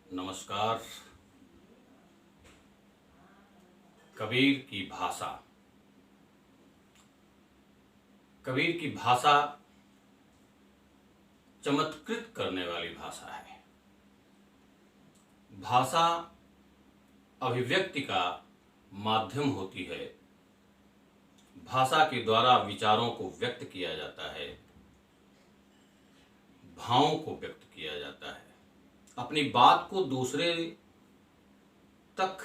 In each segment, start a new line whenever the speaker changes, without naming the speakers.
नमस्कार। कबीर की भाषा। कबीर की भाषा चमत्कृत करने वाली भाषा है। भाषा अभिव्यक्ति का माध्यम होती है। भाषा के द्वारा विचारों को व्यक्त किया जाता है, भावों को व्यक्त किया जाता है, अपनी बात को दूसरे तक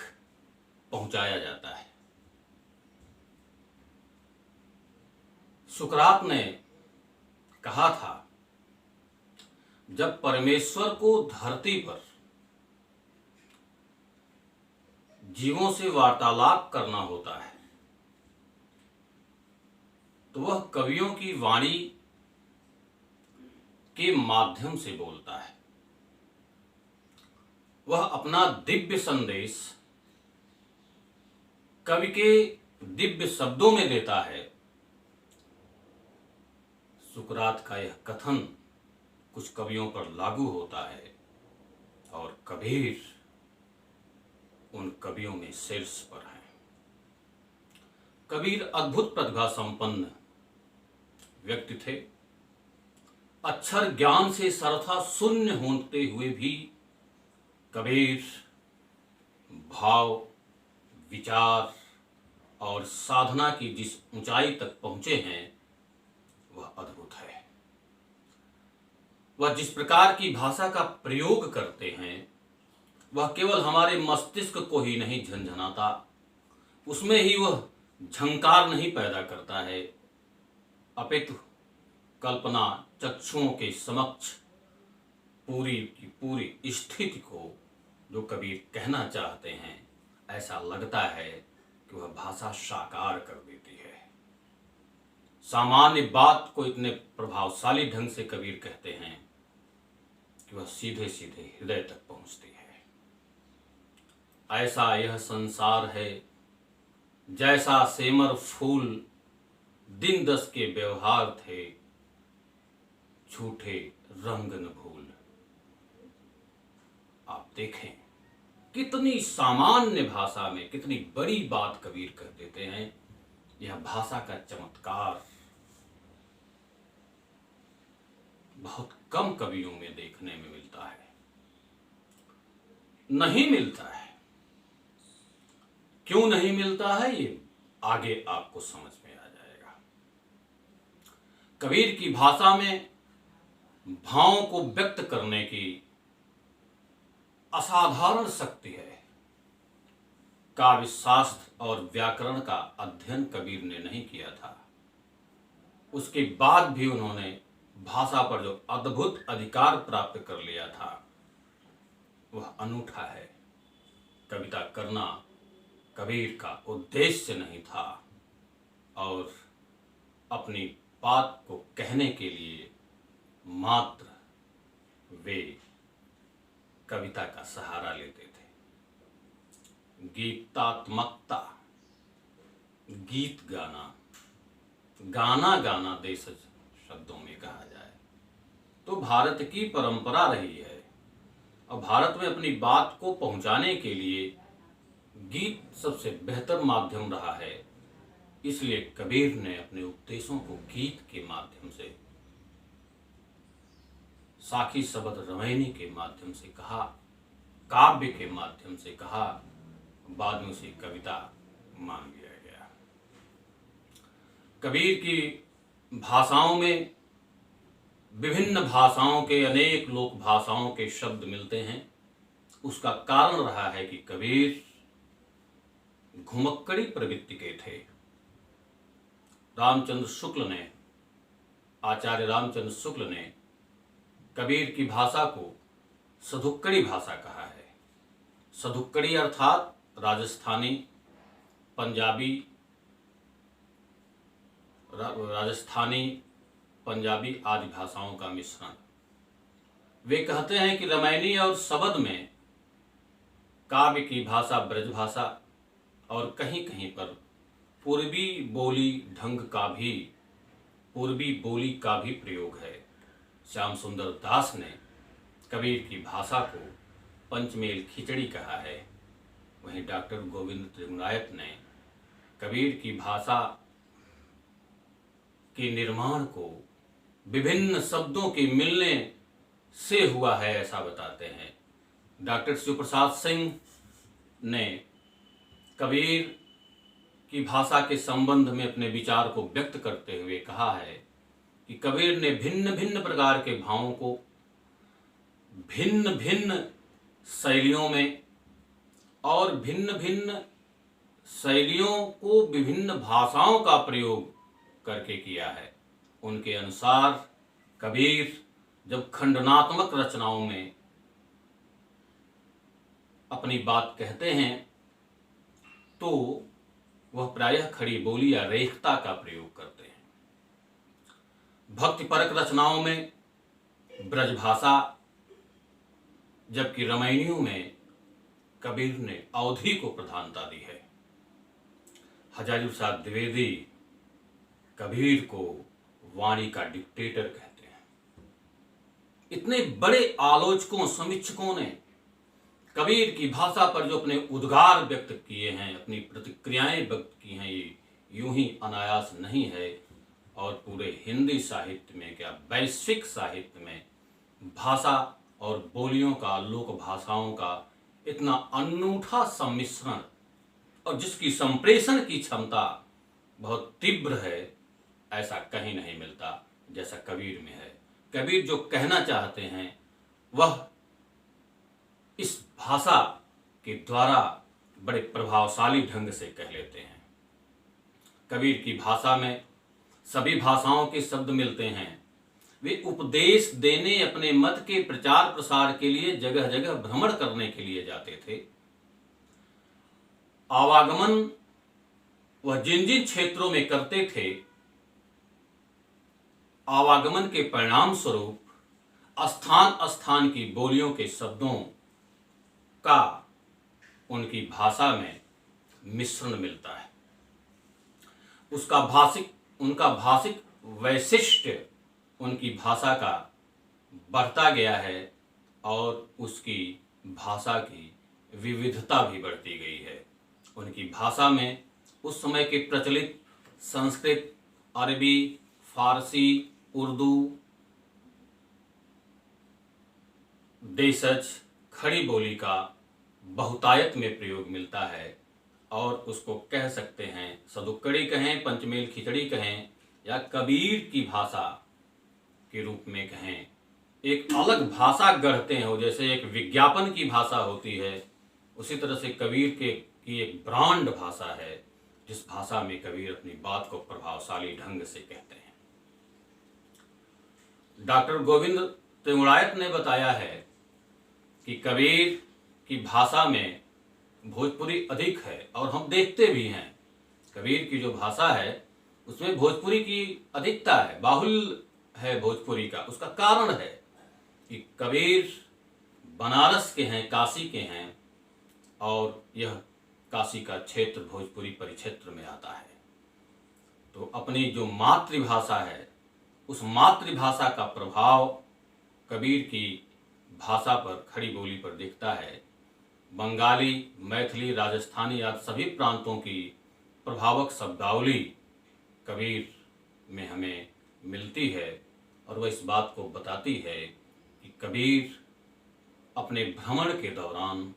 पहुंचाया जाता है। सुकरात ने कहा था, जब परमेश्वर को धरती पर जीवों से वार्तालाप करना होता है तो वह कवियों की वाणी के माध्यम से बोलता है। वह अपना दिव्य संदेश कवि के दिव्य शब्दों में देता है। सुकरात का यह कथन कुछ कवियों पर लागू होता है और कबीर उन कवियों में शीर्ष पर है। कबीर अद्भुत प्रतिभा संपन्न व्यक्ति थे। अक्षर ज्ञान से सर्वथा शून्य होते हुए भी कबीर भाव, विचार और साधना की जिस ऊंचाई तक पहुंचे हैं वह अद्भुत है। वह जिस प्रकार की भाषा का प्रयोग करते हैं वह केवल हमारे मस्तिष्क को ही नहीं झंझनाता, उसमें ही वह झंकार नहीं पैदा करता है, अपितु कल्पना चक्षुओं के समक्ष पूरी की पूरी स्थिति को जो कबीर कहना चाहते हैं ऐसा लगता है कि वह भाषा साकार कर देती है। सामान्य बात को इतने प्रभावशाली ढंग से कबीर कहते हैं कि वह सीधे सीधे हृदय तक पहुंचती है। ऐसा यह संसार है, जैसा सेमर फूल दिन दस के व्यवहार थे, झूठे रंग न भूल। आप देखें कितनी सामान्य भाषा में कितनी बड़ी बात कबीर कह देते हैं। यह भाषा का चमत्कार बहुत कम कवियों में देखने में मिलता है, नहीं मिलता है। क्यों नहीं मिलता है ये आगे आपको समझ में आ जाएगा। कबीर की भाषा में भावों को व्यक्त करने की असाधारण शक्ति है। काव्य शास्त्र और व्याकरण का अध्ययन कबीर ने नहीं किया था, उसके बाद भी उन्होंने भाषा पर जो अद्भुत अधिकार प्राप्त कर लिया था वह अनूठा है। कविता करना कबीर का उद्देश्य नहीं था और अपनी बात को कहने के लिए मात्र वे कविता का सहारा लेते थे। गीतात्मकता, गीत गाना, गाना गाना देश शब्दों में कहा जाए तो भारत की परंपरा रही है और भारत में अपनी बात को पहुंचाने के लिए गीत सबसे बेहतर माध्यम रहा है। इसलिए कबीर ने अपने उपदेशों को गीत के माध्यम से, साखी शब्द रमैनी के माध्यम से कहा, काव्य के माध्यम से कहा, बाद में उसे कविता मान लिया गया। कबीर की भाषाओं में विभिन्न भाषाओं के अनेक लोक भाषाओं के शब्द मिलते हैं। उसका कारण रहा है कि कबीर घुमक्कड़ी प्रवृत्ति के थे। रामचंद्र शुक्ल ने, आचार्य रामचंद्र शुक्ल ने कबीर की भाषा को सधुक्कड़ी भाषा कहा है। सधुक्कड़ी अर्थात राजस्थानी, पंजाबी आदि भाषाओं का मिश्रण। वे कहते हैं कि रामायणी और शबद में काव्य की भाषा ब्रज भाषा और कहीं कहीं पर पूर्वी बोली का भी प्रयोग है। श्याम सुंदर दास ने कबीर की भाषा को पंचमेल खिचड़ी कहा है, वहीं डॉक्टर गोविंद त्रिगुणायत ने कबीर की भाषा के निर्माण को विभिन्न शब्दों के मिलने से हुआ है ऐसा बताते हैं। डॉक्टर शिव प्रसाद सिंह ने कबीर की भाषा के संबंध में अपने विचार को व्यक्त करते हुए कहा है कि कबीर ने भिन्न भिन्न प्रकार के भावों को भिन्न भिन्न शैलियों में और भिन्न भिन्न शैलियों को विभिन्न भाषाओं का प्रयोग करके किया है। उनके अनुसार कबीर जब खंडनात्मक रचनाओं में अपनी बात कहते हैं तो वह प्रायः खड़ी बोली या रेखता का प्रयोग करते हैं। भक्तिपरक रचनाओं में ब्रजभाषा, जबकि रामायणियों में कबीर ने अवधी को प्रधानता दी है। हजारी प्रसाद द्विवेदी कबीर को वाणी का डिक्टेटर कहते हैं। इतने बड़े आलोचकों समीक्षकों ने कबीर की भाषा पर जो अपने उद्गार व्यक्त किए हैं, अपनी प्रतिक्रियाएं व्यक्त की हैं, ये यूं ही अनायास नहीं है। और पूरे हिंदी साहित्य में क्या वैश्विक साहित्य में भाषा और बोलियों का, लोक भाषाओं का इतना अनूठा सम्मिश्रण और जिसकी संप्रेषण की क्षमता बहुत तीव्र है, ऐसा कहीं नहीं मिलता जैसा कबीर में है। कबीर जो कहना चाहते हैं वह इस भाषा के द्वारा बड़े प्रभावशाली ढंग से कह लेते हैं। कबीर की भाषा में सभी भाषाओं के शब्द मिलते हैं। वे उपदेश देने, अपने मत के प्रचार प्रसार के लिए जगह जगह भ्रमण करने के लिए जाते थे। आवागमन वह जिन जिन क्षेत्रों में करते थे, आवागमन के परिणाम स्वरूप स्थान स्थान की बोलियों के शब्दों का उनकी भाषा में मिश्रण मिलता है। उनका भाषिक वैशिष्ट्य उनकी भाषा का बढ़ता गया है और उसकी भाषा की विविधता भी बढ़ती गई है। उनकी भाषा में उस समय के प्रचलित संस्कृत, अरबी, फारसी, उर्दू, देशज, खड़ी बोली का बहुतायत में प्रयोग मिलता है और उसको कह सकते हैं, सदुक्कड़ी कहें, पंचमेल खिचड़ी कहें या कबीर की भाषा के रूप में कहें, एक अलग भाषा गढ़ते हैं। जैसे एक विज्ञापन की भाषा होती है, उसी तरह से कबीर की एक ब्रांड भाषा है, जिस भाषा में कबीर अपनी बात को प्रभावशाली ढंग से कहते हैं। डॉक्टर गोविंद त्रिगुणायत ने बताया है कि कबीर की भाषा में भोजपुरी अधिक है और हम देखते भी हैं कबीर की जो भाषा है उसमें भोजपुरी की अधिकता है, बाहुल्य है भोजपुरी का। उसका कारण है कि कबीर बनारस के हैं, काशी के हैं और यह काशी का क्षेत्र भोजपुरी परिक्षेत्र में आता है। तो अपनी जो मातृभाषा है उस मातृभाषा का प्रभाव कबीर की भाषा पर, खड़ी बोली पर दिखता है। बंगाली, मैथिली, राजस्थानी आदि सभी प्रांतों की प्रभावक शब्दावली कबीर में हमें मिलती है और वह इस बात को बताती है कि कबीर अपने भ्रमण के दौरान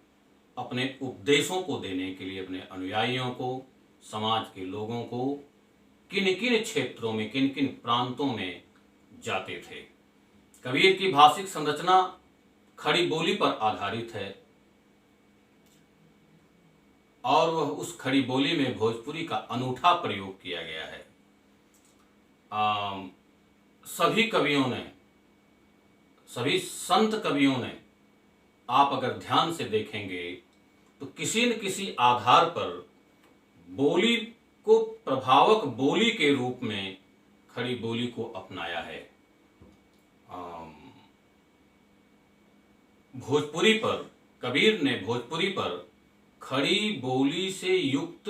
अपने उपदेशों को देने के लिए अपने अनुयायियों को, समाज के लोगों को किन किन क्षेत्रों में, किन किन प्रांतों में जाते थे। कबीर की भाषिक संरचना खड़ी बोली पर आधारित है और वह उस खड़ी बोली में भोजपुरी का अनूठा प्रयोग किया गया है। सभी कवियों ने, सभी संत कवियों ने, आप अगर ध्यान से देखेंगे तो किसी न किसी आधार पर बोली को प्रभावक बोली के रूप में खड़ी बोली को अपनाया है। भोजपुरी पर, कबीर ने भोजपुरी पर खड़ी बोली से युक्त,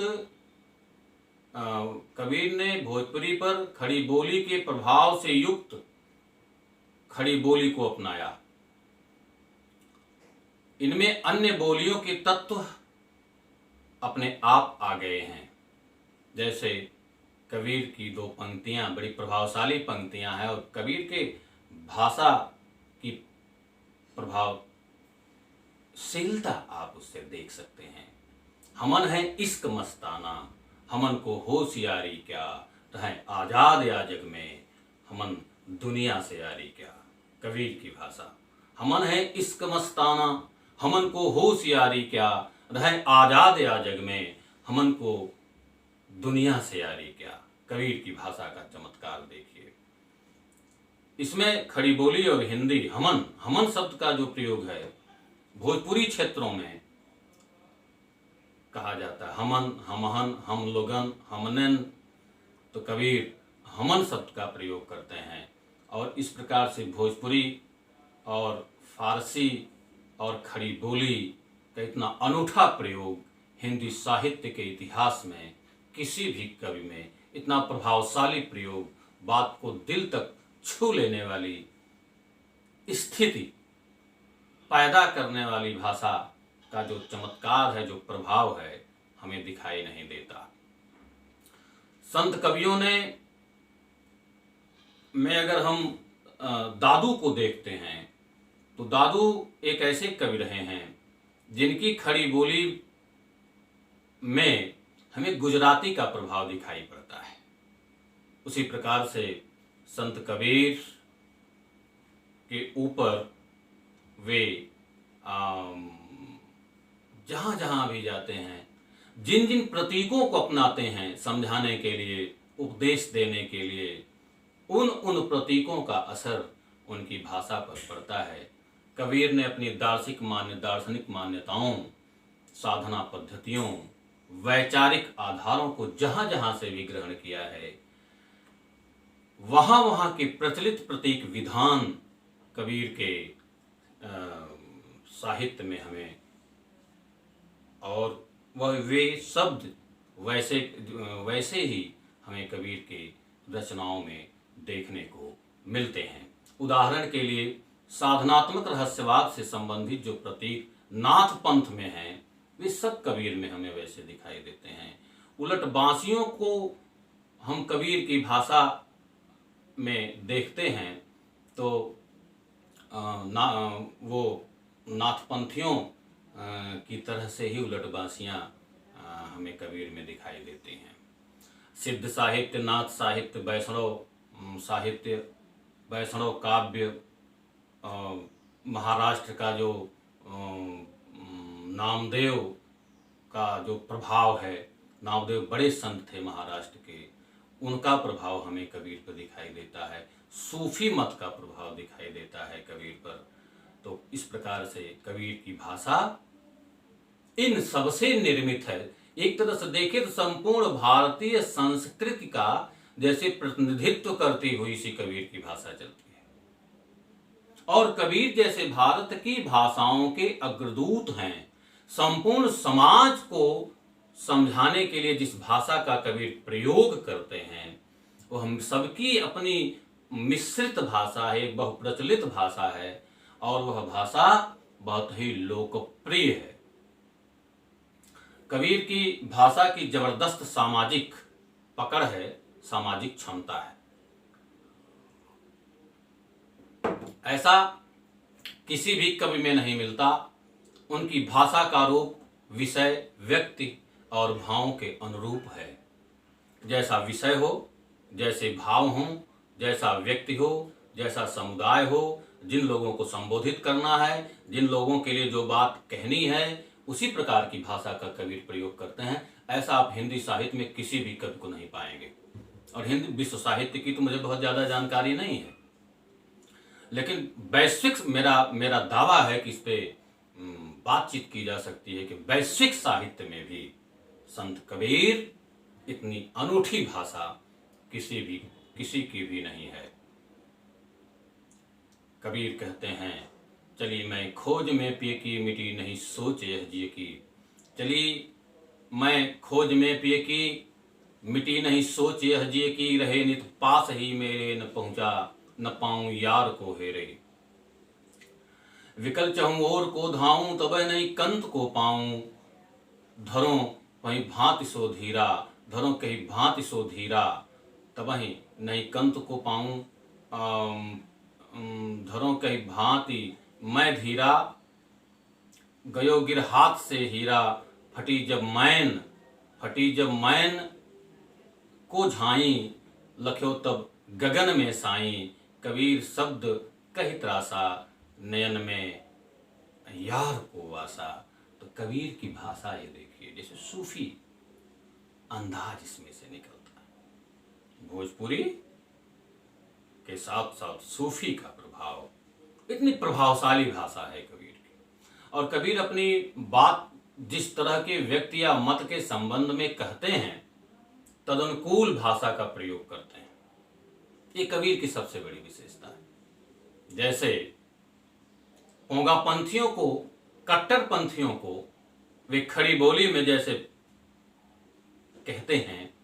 कबीर ने भोजपुरी पर खड़ी बोली के प्रभाव से युक्त खड़ी बोली को अपनाया। इनमें अन्य बोलियों के तत्व अपने आप आ गए हैं। जैसे कबीर की दो पंक्तियां बड़ी प्रभावशाली पंक्तियां हैं, और कबीर के भाषा की प्रभावशीलता आप उससे देख सकते हैं। हमन है इश्क मस्ताना, हमन को होशियारी क्या, रहें आजाद या जग में, हमन दुनिया से यारी क्या। कबीर की भाषा, हमन है इश्क मस्ताना, हमन को होशियारी क्या, रहें आजाद या जग में, हमन को दुनिया से यारी क्या। कबीर की भाषा का चमत्कार देखिए। इसमें खड़ी बोली और हिंदी हमन, हमन शब्द का जो प्रयोग है भोजपुरी क्षेत्रों में कहा जाता है, हमन, हमहन, हम लोगन, हमनन। तो कबीर हमन शब्द का प्रयोग करते हैं, और इस प्रकार से भोजपुरी और फारसी और खड़ी बोली का इतना अनूठा प्रयोग हिंदी साहित्य के इतिहास में किसी भी कवि में इतना प्रभावशाली प्रयोग, बात को दिल तक छू लेने वाली स्थिति पैदा करने वाली भाषा का जो चमत्कार है, जो प्रभाव है, हमें दिखाई नहीं देता। संत कवियों में अगर हम दादू को देखते हैं तो दादू एक ऐसे कवि रहे हैं जिनकी खड़ी बोली में हमें गुजराती का प्रभाव दिखाई पड़ता है। उसी प्रकार से संत कबीर के ऊपर वे जहाँ जहाँ भी जाते हैं, जिन जिन प्रतीकों को अपनाते हैं समझाने के लिए, उपदेश देने के लिए, उन प्रतीकों का असर उनकी भाषा पर पड़ता है। कबीर ने अपनी दार्शनिक मान्यताओं, साधना पद्धतियों, वैचारिक आधारों को जहाँ जहाँ से भी ग्रहण किया है, वहाँ वहाँ के प्रचलित प्रतीक विधान कबीर के साहित्य में हमें, और वह वे शब्द वैसे ही हमें कबीर के रचनाओं में देखने को मिलते हैं। उदाहरण के लिए साधनात्मक रहस्यवाद से संबंधित जो प्रतीक नाथ पंथ में हैं, वे सब कबीर में हमें वैसे दिखाई देते हैं। उलट बांसियों को हम कबीर की भाषा में देखते हैं तो वो नाथपंथियों की तरह से ही उलट बांसियाँ हमें कबीर में दिखाई देती हैं। सिद्ध साहित्य, नाथ साहित्य, वैष्णव साहित्य, वैष्णव काव्य, महाराष्ट्र का जो नामदेव का जो प्रभाव है, नामदेव बड़े संत थे महाराष्ट्र के, उनका प्रभाव हमें कबीर पर दिखाई देता है। सूफी मत का प्रभाव दिखाई देता है कबीर पर। तो इस प्रकार से कबीर की भाषा इन सबसे निर्मित है। एक तरह से देखें तो संपूर्ण भारतीय संस्कृति का जैसे प्रतिनिधित्व करती हुई सी कबीर की भाषा चलती है, और कबीर जैसे भारत की भाषाओं के अग्रदूत हैं। संपूर्ण समाज को समझाने के लिए जिस भाषा का कबीर प्रयोग करते हैं, वो हम सबकी अपनी मिश्रित भाषा है, एक बहुप्रचलित भाषा है, और वह भाषा बहुत ही लोकप्रिय है। कबीर की भाषा की जबरदस्त सामाजिक पकड़ है, सामाजिक क्षमता है। ऐसा किसी भी कवि में नहीं मिलता। उनकी भाषा का रूप विषय, व्यक्ति और भावों के अनुरूप है। जैसा विषय हो, जैसे भाव हों, जैसा व्यक्ति हो, जैसा समुदाय हो, जिन लोगों को संबोधित करना है, जिन लोगों के लिए जो बात कहनी है, उसी प्रकार की भाषा का कबीर प्रयोग करते हैं। ऐसा आप हिंदी साहित्य में किसी भी कवि को नहीं पाएंगे। और हिंदी विश्व साहित्य की तो मुझे बहुत ज़्यादा जानकारी नहीं है, लेकिन वैश्विक मेरा दावा है कि इस पे बातचीत की जा सकती है कि वैश्विक साहित्य में भी संत कबीर इतनी अनूठी भाषा किसी की भी नहीं है। कबीर कहते हैं, चली मैं खोज में पिए की, मिटी नहीं सोच यह जिए की। चली मैं खोज में पिए की, मिटी नहीं सोच यह जिए की। रहे नित पास ही मेरे, न पहुंचा न पाऊं यार को हेरे। विकल चहूँ और को धाऊं, तबे नहीं कंत को पाऊं। धरों वहीं भांति सो धीरा, धरों कहीं भांति सो धीरा, तबहि नहीं कंत को पाऊं। धरों कहीं भांति मैं धीरा, गयो गिर हाथ से हीरा। फटी जब मैन को झाई, लख्यो तब गगन में साई। कबीर शब्द कही त्रासा, नयन में यार को वासा। तो कबीर की भाषा ये देखिए, जैसे सूफी अंदाज इसमें से निकलता है। भोजपुरी के साथ साथ सूफी का प्रभाव, इतनी प्रभावशाली भाषा है कबीर की। और कबीर अपनी बात जिस तरह के व्यक्ति या मत के संबंध में कहते हैं, तदनुकूल भाषा का प्रयोग करते हैं। ये कबीर की सबसे बड़ी विशेषता है। जैसे पंथियों को, कट्टरपंथियों को वे खड़ी बोली में जैसे कहते हैं,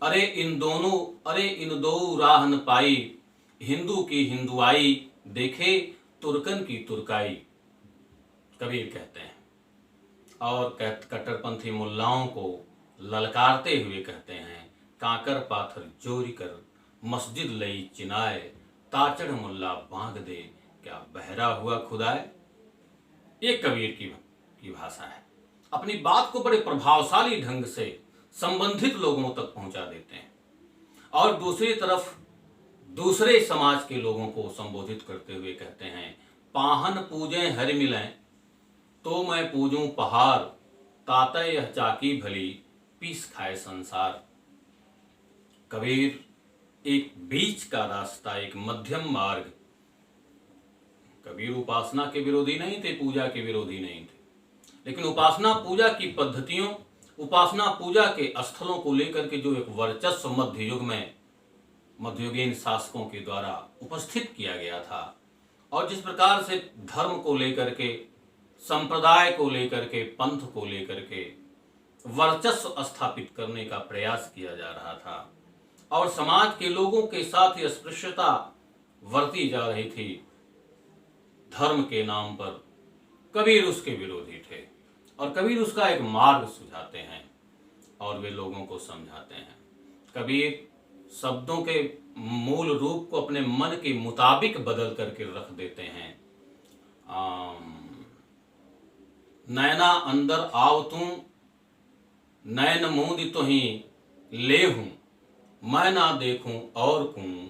अरे इन दो राह न पाई, हिंदू की हिंदुआई, देखे तुर्कन की तुर्काई। कबीर कहते हैं। और कट्टरपंथी मुल्लाओं को ललकारते हुए कहते हैं, काकर पाथर जोरी कर, मस्जिद लई चिनाए, ताचड़ मुल्ला बांग दे, क्या बहरा हुआ खुदाए। ये कबीर की भाषा है। अपनी बात को बड़े प्रभावशाली ढंग से संबंधित लोगों तक पहुंचा देते हैं। और दूसरी तरफ दूसरे समाज के लोगों को संबोधित करते हुए कहते हैं, पाहन पूजें हरि मिलें, तो मैं पूजूं पहाड़, ताते यह चाकी भली, पीस खाए संसार। कबीर एक बीच का रास्ता, एक मध्यम मार्ग। कबीर उपासना के विरोधी नहीं थे, पूजा के विरोधी नहीं थे, लेकिन उपासना पूजा की पद्धतियों, उपासना पूजा के स्थलों को लेकर के जो एक वर्चस्व मध्य युग में मध्ययुगीन शासकों के द्वारा उपस्थित किया गया था, और जिस प्रकार से धर्म को लेकर के, संप्रदाय को लेकर के, पंथ को लेकर के वर्चस्व स्थापित करने का प्रयास किया जा रहा था, और समाज के लोगों के साथ ही अस्पृश्यता वर्ती जा रही थी धर्म के नाम पर, कबीर उसके विरोधी थे। और कबीर उसका एक मार्ग सुझाते हैं और वे लोगों को समझाते हैं। कबीर शब्दों के मूल रूप को अपने मन के मुताबिक बदल करके रख देते हैं। नैना अंदर आव तू, नैन मूंद तो ही ले हूं, मैं ना देखूं और कूं,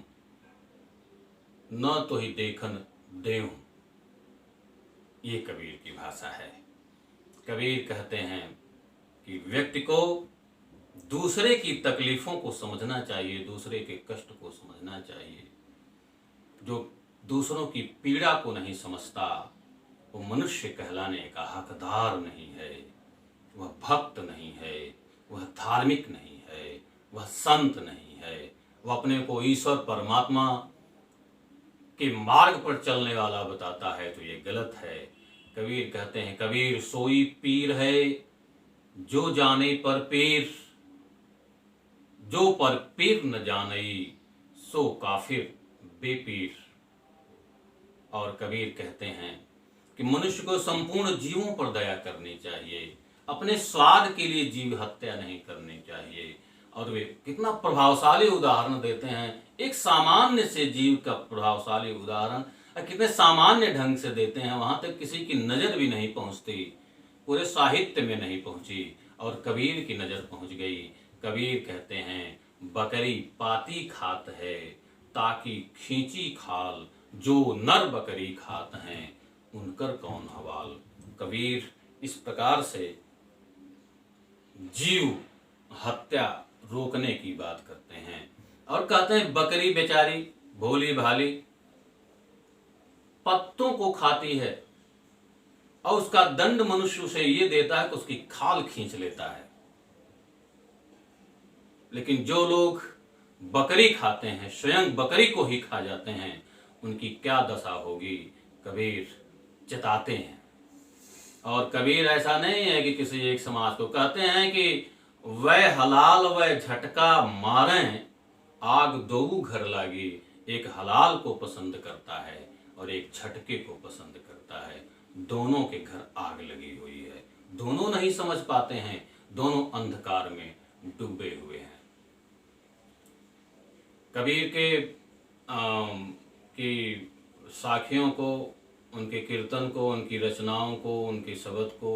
न तो ही देखन देहूं। ये कबीर की भाषा है। कबीर कहते हैं कि व्यक्ति को दूसरे की तकलीफों को समझना चाहिए, दूसरे के कष्ट को समझना चाहिए। जो दूसरों की पीड़ा को नहीं समझता, वो मनुष्य कहलाने का हकदार नहीं है, वह भक्त नहीं है, वह धार्मिक नहीं है, वह संत नहीं है, वह अपने को ईश्वर परमात्मा के मार्ग पर चलने वाला बताता है, तो ये गलत है। कबीर कहते हैं, कबीर सोई पीर है जो जाने पर पीर, जो पर पीर न जानई, सो काफिर बेपीर। और कबीर कहते हैं कि मनुष्य को संपूर्ण जीवों पर दया करनी चाहिए, अपने स्वाद के लिए जीव हत्या नहीं करनी चाहिए। और वे कितना प्रभावशाली उदाहरण देते हैं, एक सामान्य से जीव का प्रभावशाली उदाहरण कितने सामान्य ढंग से देते हैं, वहां तक किसी की नजर भी नहीं पहुंचती, पूरे साहित्य में नहीं पहुंची, और कबीर की नजर पहुंच गई। कबीर कहते हैं, बकरी पाती खात है, ताकि खींची खाल, जो नर बकरी खात हैं, उनकर कौन हवाल। कबीर इस प्रकार से जीव हत्या रोकने की बात करते हैं, और कहते हैं बकरी बेचारी भोली भाली पत्तों को खाती है, और उसका दंड मनुष्य उसे ये देता है कि उसकी खाल खींच लेता है। लेकिन जो लोग बकरी खाते हैं, स्वयं बकरी को ही खा जाते हैं, उनकी क्या दशा होगी, कबीर चेताते हैं। और कबीर ऐसा नहीं है कि किसी एक समाज को कहते हैं कि वह हलाल वह झटका मारें, आग दो घर लागी। एक हलाल को पसंद करता है और एक झटके को पसंद करता है। लगता है दोनों के घर आग लगी हुई है, दोनों नहीं समझ पाते हैं, दोनों अंधकार में डूबे हुए हैं। कबीर के की साखियों को, उनके कीर्तन को, उनकी रचनाओं को, उनके शब्द को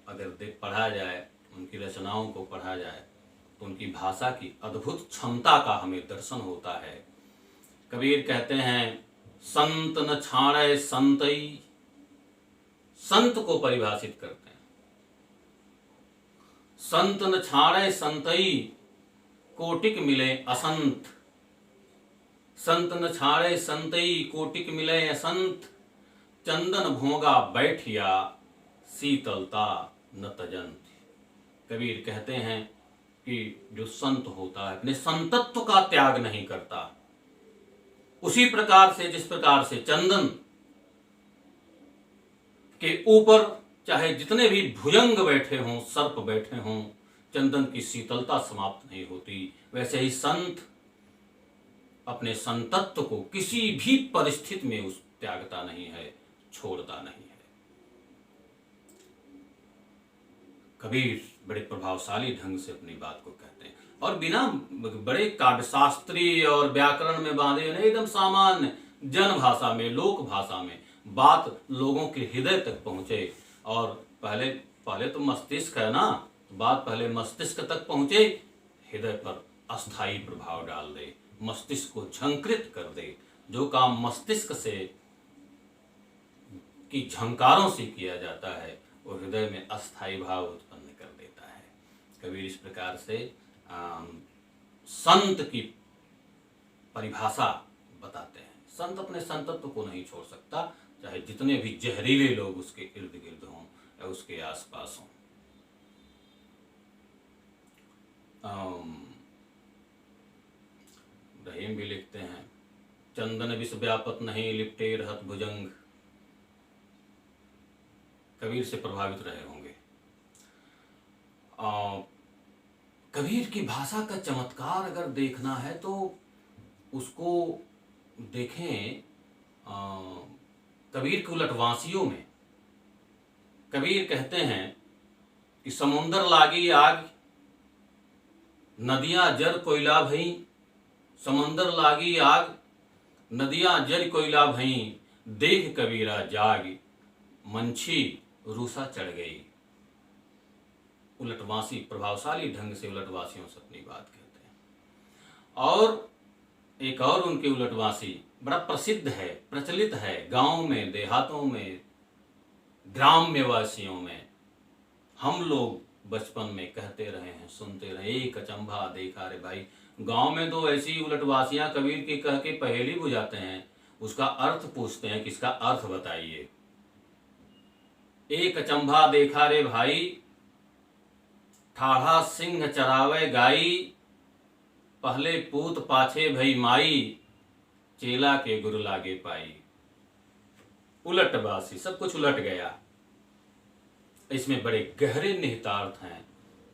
अगर पढ़ा जाए, उनकी रचनाओं को पढ़ा जाए तो उनकी भाषा की अद्भुत क्षमता का हमें दर्शन होता है। कबीर कहते हैं, संत न छाड़े संतई, संत को परिभाषित करते हैं, संत न छाड़े संतई, कोटिक मिले असंत, संत न छाड़े संतई, कोटिक मिले असंत, चंदन भोगा बैठिया, शीतलता न तजंत। कबीर कहते हैं कि जो संत होता है अपने संतत्व का त्याग नहीं करता, उसी प्रकार से जिस प्रकार से चंदन के ऊपर चाहे जितने भी भुजंग बैठे हों, सर्प बैठे हों, चंदन की शीतलता समाप्त नहीं होती, वैसे ही संत अपने संतत्व को किसी भी परिस्थिति में उस त्यागता नहीं है, छोड़ता नहीं है। कबीर बड़े प्रभावशाली ढंग से अपनी बात को कहते हैं और बिना बड़े काव्यशास्त्री और व्याकरण में बांधे हुए, एकदम सामान्य जन भाषा में, लोक भाषा में बात लोगों के हृदय तक पहुंचे। और पहले तो मस्तिष्क है ना, बात पहले मस्तिष्क तक पहुंचे, हृदय पर अस्थायी प्रभाव डाल दे, मस्तिष्क को झंकृत कर दे। जो काम मस्तिष्क से की झंकारों से किया जाता है वो हृदय में अस्थायी भाव उत्पन्न कर देता है। कबीर इस प्रकार से संत की परिभाषा बताते हैं। संत अपने संतत्व को नहीं छोड़ सकता, चाहे जितने भी जहरीले लोग उसके इर्द गिर्द हों या उसके आसपास हों। रहीम भी लिखते हैं, चंदन विष व्यापत नहीं, लिपटे रहत भुजंग। कबीर से प्रभावित रहे होंगे। कबीर की भाषा का चमत्कार अगर देखना है तो उसको देखें कबीर के उलटवासियों में। कबीर कहते हैं कि समुंदर लागी आग, नदियां जर कोयला भई, समुंदर लागी आग, नदियां जर कोयला भई, देख कबीरा जाग, मंछी रूसा चढ़ गई। उलटवासी प्रभावशाली ढंग से उलटवासियों से अपनी बात कहते हैं। और एक और उनके उलटवासी बड़ा प्रसिद्ध है, प्रचलित है, गांव में, देहातों में, ग्राम्यवासियों में हम लोग बचपन में कहते रहे हैं, सुनते रहे, एक अचंभा देखा रे भाई। गांव में तो ऐसी उलटवासियां कबीर की कह के पहेली बुझाते हैं, उसका अर्थ पूछते हैं कि इसका अर्थ बताइए। एक अचंभा देखा रे भाई, ठाढ़ा सिंह चरावे गाई, पहले पूत पाछे भई माई, चेला के गुरु लागे पाई। उलटवासी, सब कुछ उलट गया। इसमें बड़े गहरे निहितार्थ हैं।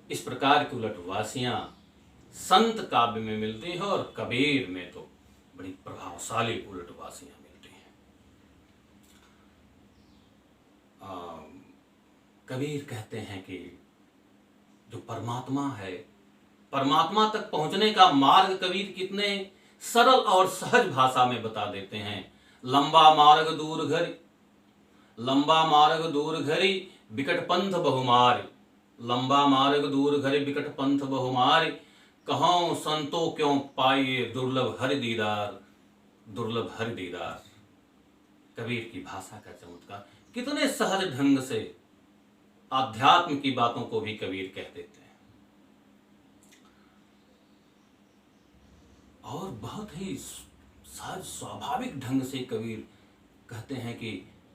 इस प्रकार की उलटवासियां संत काव्य में मिलती हैं और कबीर में तो बड़ी प्रभावशाली उलटवासियां मिलती हैं। कबीर कहते हैं कि जो परमात्मा है, परमात्मा तक पहुंचने का मार्ग कबीर कितने सरल और सहज भाषा में बता देते हैं। लंबा मार्ग दूर घरी, लंबा मार्ग दूर घरी, बिकट पंथ बहुमार, लंबा मार्ग दूर घरी, बिकट पंथ बहुमार, कहूं संतो क्यों पाइए दुर्लभ हरि दीदार, दुर्लभ हरि दीदार। कबीर की भाषा का चमत्कार, कितने सहज ढंग से आध्यात्म की बातों को भी कबीर कह देते हैं। और बहुत ही सहज स्वाभाविक ढंग से कबीर कहते हैं कि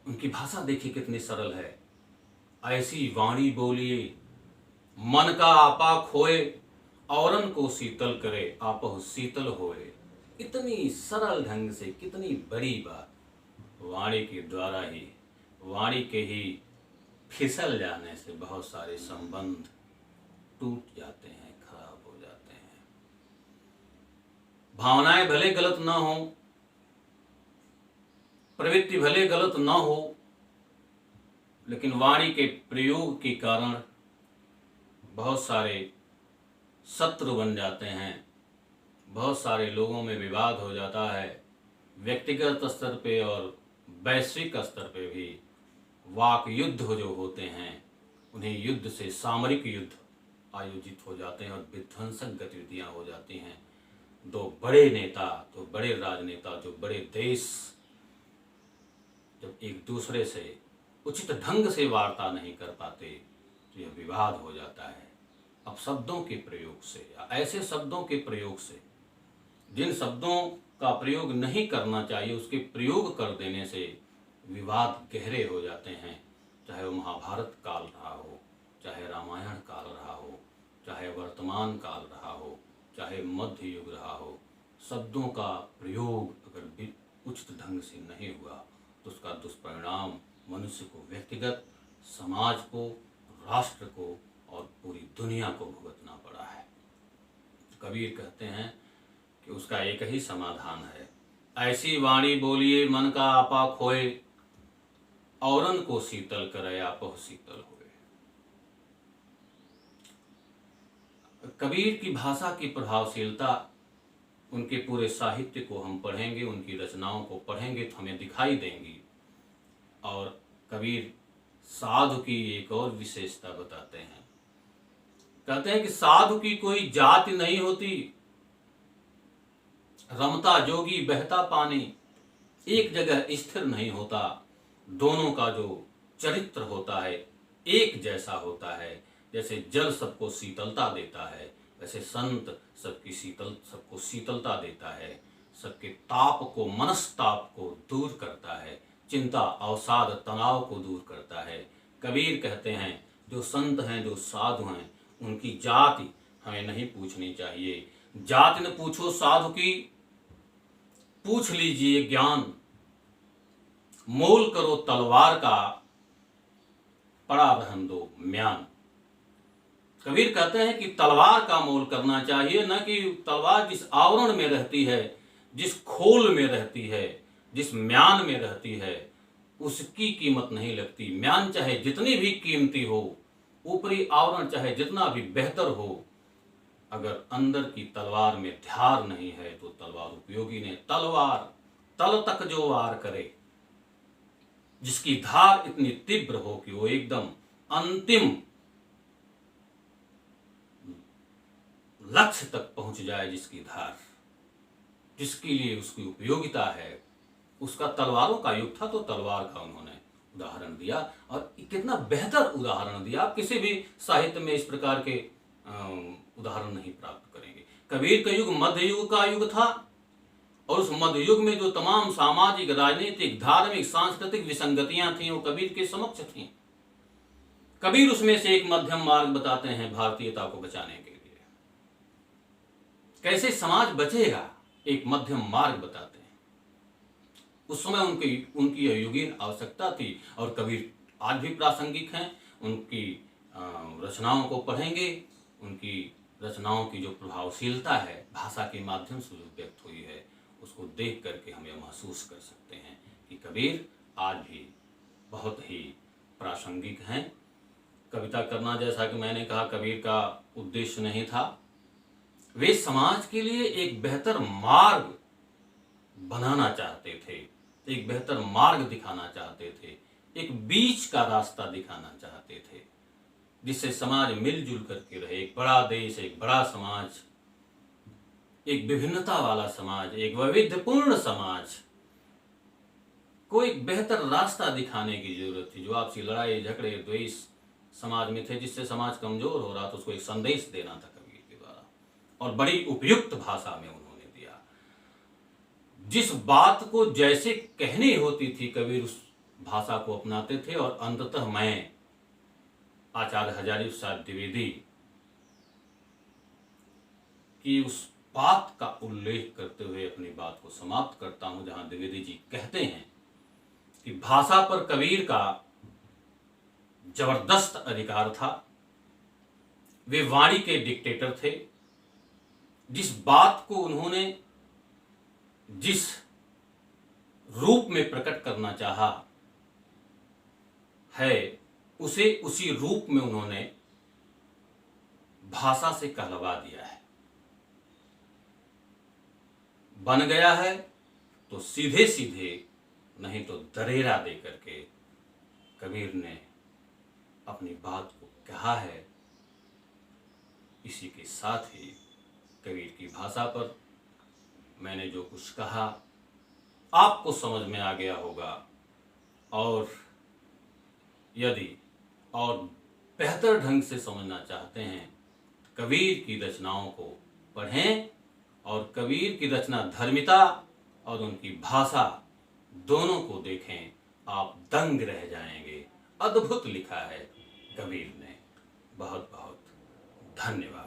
उनकी भाषा देखिए कितनी सरल है। ऐसी वाणी बोलिए मन का आपा खोए, औरन को शीतल करे आपो शीतल होए। इतनी सरल ढंग से कितनी बड़ी बात। वाणी के द्वारा ही, वाणी के ही फिसल जाने से बहुत सारे संबंध टूट जाते हैं, खराब हो जाते हैं। भावनाएं भले गलत ना हो, प्रवृत्ति भले गलत ना हो, लेकिन वाणी के प्रयोग के कारण बहुत सारे शत्रु बन जाते हैं, बहुत सारे लोगों में विवाद हो जाता है। व्यक्तिगत स्तर पे और वैश्विक स्तर पे भी वाक युद्ध जो होते हैं, उन्हें युद्ध से सामरिक युद्ध आयोजित हो जाते हैं और विध्वंसक गतिविधियां हो जाती हैं। दो बड़े नेता, दो बड़े राजनेता, जो बड़े देश जब एक दूसरे से उचित ढंग से वार्ता नहीं कर पाते तो यह विवाद हो जाता है। अब शब्दों के प्रयोग से या ऐसे शब्दों के प्रयोग से, जिन शब्दों का प्रयोग नहीं करना चाहिए उसके प्रयोग कर देने से विवाद गहरे हो जाते हैं। चाहे वो महाभारत काल रहा हो, चाहे रामायण काल रहा हो, चाहे वर्तमान काल रहा हो, चाहे मध्य युग रहा हो, शब्दों का प्रयोग अगर उचित ढंग से नहीं हुआ तो उसका दुष्परिणाम मनुष्य को, व्यक्तिगत, समाज को, राष्ट्र को और पूरी दुनिया को भुगतना पड़ा है। कबीर कहते हैं कि उसका एक ही समाधान है, ऐसी वाणी बोलिए मन का आपा खोए, औरन को शीतल करे आपह शीतल होए। कबीर की भाषा की प्रभावशीलता, उनके पूरे साहित्य को हम पढ़ेंगे, उनकी रचनाओं को पढ़ेंगे तो हमें दिखाई देंगी। और कबीर साधु की एक और विशेषता बताते हैं, कहते हैं कि साधु की कोई जाति नहीं होती, रमता जोगी बहता पानी, एक जगह स्थिर नहीं होता, दोनों का जो चरित्र होता है एक जैसा होता है। जैसे जल सबको शीतलता देता है, वैसे संत सबको शीतलता देता है, सबके ताप को, मनस्ताप को दूर करता है, चिंता अवसाद तनाव को दूर करता है। कबीर कहते हैं जो संत हैं, जो साधु हैं, उनकी जाति हमें नहीं पूछनी चाहिए। जाति न पूछो साधु की, पूछ लीजिए ज्ञान, मोल करो तलवार का, पड़ा रहन दो म्यान। कबीर कहते हैं कि तलवार का मोल करना चाहिए, न कि तलवार जिस आवरण में रहती है, जिस खोल में रहती है, जिस म्यान में रहती है, उसकी कीमत नहीं लगती। म्यान चाहे जितनी भी कीमती हो, ऊपरी आवरण चाहे जितना भी बेहतर हो, अगर अंदर की तलवार में ध्यार नहीं है तो तलवार उपयोगी नहीं। तलवार तल तक जो वार करे, जिसकी धार इतनी तीव्र हो कि वो एकदम अंतिम लक्ष्य तक पहुंच जाए, जिसकी धार, जिसके लिए उसकी उपयोगिता है, उसका तलवारों का युग था तो तलवार का उन्होंने उदाहरण दिया। और कितना बेहतर उदाहरण दिया, आप किसी भी साहित्य में इस प्रकार के उदाहरण नहीं प्राप्त करेंगे। कबीर का युग मध्य युग का युग था और उस मध्य युग में जो तमाम सामाजिक, राजनीतिक, धार्मिक, सांस्कृतिक विसंगतियां थीं वो कबीर के समक्ष थीं। कबीर उसमें से एक मध्यम मार्ग बताते हैं भारतीयता को बचाने के लिए। कैसे समाज बचेगा, एक मध्यम मार्ग बताते हैं। उस समय उनकी युगीन आवश्यकता थी और कबीर आज भी प्रासंगिक हैं। उनकी रचनाओं को पढ़ेंगे, उनकी रचनाओं की जो प्रभावशीलता है भाषा के माध्यम से जो व्यक्त हुई है, उसको देख करके हम यह महसूस कर सकते हैं कि कबीर आज भी बहुत ही प्रासंगिक हैं। कविता करना, जैसा कि मैंने कहा, कबीर का उद्देश्य नहीं था। वे समाज के लिए एक बेहतर मार्ग बनाना चाहते थे, एक बेहतर मार्ग दिखाना चाहते थे, एक बीच का रास्ता दिखाना चाहते थे, जिससे समाज मिलजुल करके रहे। एक बड़ा देश, एक बड़ा समाज, एक विभिन्नता वाला समाज, एक वैविध्यपूर्ण समाज को एक बेहतर रास्ता दिखाने की जरूरत थी। जो आपसी लड़ाई झगड़े द्वेष समाज में थे, जिससे समाज कमजोर हो रहा था, उसको एक संदेश देना था कबीर के द्वारा, और बड़ी उपयुक्त भाषा में उन्होंने दिया। जिस बात को जैसे कहनी होती थी कबीर उस भाषा को अपनाते थे। और अंततः मैं आचार्य हजारी प्रसाद द्विवेदी की उस बात का उल्लेख करते हुए अपनी बात को समाप्त करता हूं, जहां द्विवेदी जी कहते हैं कि भाषा पर कबीर का जबरदस्त अधिकार था। वे वाणी के डिक्टेटर थे। जिस बात को उन्होंने जिस रूप में प्रकट करना चाहा, है उसे उसी रूप में उन्होंने भाषा से कहलवा दिया है। बन गया है तो सीधे सीधे, नहीं तो दरेरा दे करके कबीर ने अपनी बात को कहा है। इसी के साथ ही कबीर की भाषा पर मैंने जो कुछ कहा आपको समझ में आ गया होगा, और यदि और बेहतर ढंग से समझना चाहते हैं कबीर की रचनाओं को पढ़ें, और कबीर की रचना धर्मिता और उनकी भाषा दोनों को देखें, आप दंग रह जाएंगे। अद्भुत लिखा है कबीर ने। बहुत बहुत धन्यवाद।